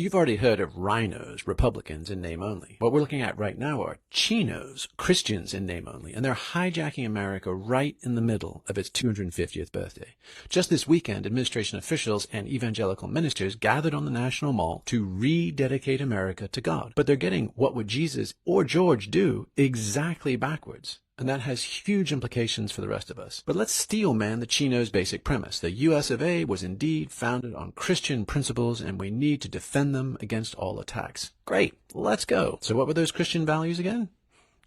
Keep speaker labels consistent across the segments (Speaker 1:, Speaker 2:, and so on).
Speaker 1: You've already heard of rhinos, Republicans in name only. What we're looking at right now are CHINOs, Christians in name only, and they're hijacking America right in the middle of its 250th birthday. Just this weekend, administration officials and evangelical ministers gathered on the National Mall to rededicate America to God. But they're getting what would Jesus or George do exactly backwards. And that has huge implications for the rest of us. But let's steel man the CHINOs' basic premise. The US of A was indeed founded on Christian principles, and we need to defend them against all attacks. Great, let's go. So what were those Christian values again?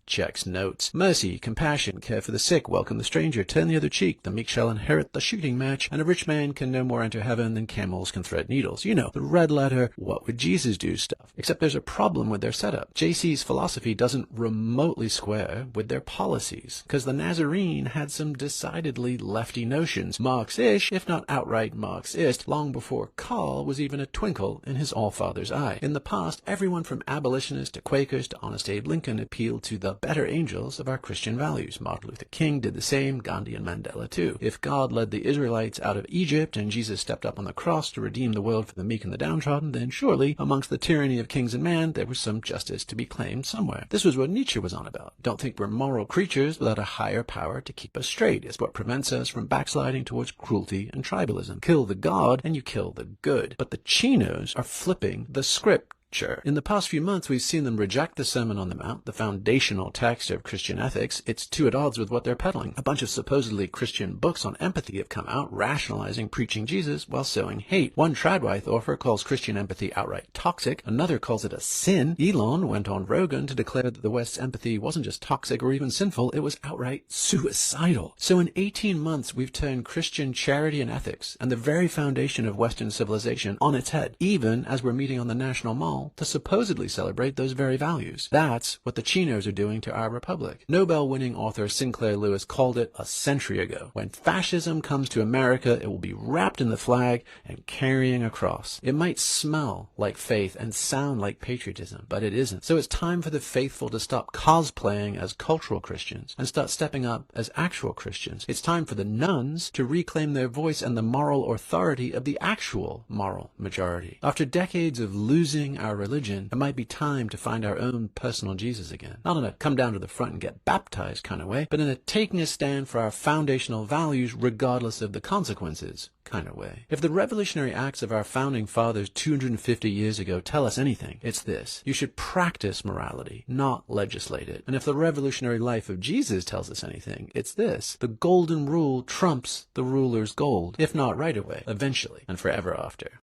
Speaker 1: Checks notes. Mercy, compassion, care for the sick, welcome the stranger, turn the other cheek, the meek shall inherit the shooting match, and a rich man can no more enter heaven than camels can thread needles. You know, the red letter, what would Jesus do stuff. Except there's a problem with their setup. JC's philosophy doesn't remotely square with their policies, because the Nazarene had some decidedly lefty notions, Marxish, if not outright Marxist, long before Carl was even a twinkle in his all-father's eye. In the past, everyone from abolitionists to Quakers to Honest Abe Lincoln appealed to the better angels of our Christian values. Martin Luther King did the same, Gandhi and Mandela too. If God led the Israelites out of Egypt and Jesus stepped up on the cross to redeem the world for the meek and the downtrodden, then surely, amongst the tyranny of kings and man, there was some justice to be claimed somewhere. This was what Nietzsche was on about. Don't think we're moral creatures without a higher power to keep us straight. It's what prevents us from backsliding towards cruelty and tribalism. Kill the God and you kill the good. But the CHINOs are flipping the script. Sure. In the past few months, we've seen them reject the Sermon on the Mount, the foundational text of Christian ethics. It's too at odds with what they're peddling. A bunch of supposedly Christian books on empathy have come out, rationalizing preaching Jesus while sowing hate. One Tradwife author calls Christian empathy outright toxic. Another calls it a sin. Elon went on Rogan to declare that the West's empathy wasn't just toxic or even sinful, it was outright suicidal. So in 18 months, we've turned Christian charity and ethics and the very foundation of Western civilization on its head, even as we're meeting on the National Mall to supposedly celebrate those very values. That's what the CHINOs are doing to our republic. Nobel-winning author Sinclair Lewis called it a century ago. When fascism comes to America, it will be wrapped in the flag and carrying a cross. It might smell like faith and sound like patriotism, but it isn't. So it's time for the faithful to stop cosplaying as cultural Christians and start stepping up as actual Christians. It's time for the nuns to reclaim their voice and the moral authority of the actual moral majority. After decades of losing our religion, it might be time to find our own personal Jesus again. Not in a come down to the front and get baptized kind of way, but in a taking a stand for our foundational values regardless of the consequences kind of way. If the revolutionary acts of our founding fathers 250 years ago tell us anything, it's this. You should practice morality, not legislate it. And if the revolutionary life of Jesus tells us anything, it's this. The golden rule trumps the ruler's gold, if not right away, eventually, and forever after.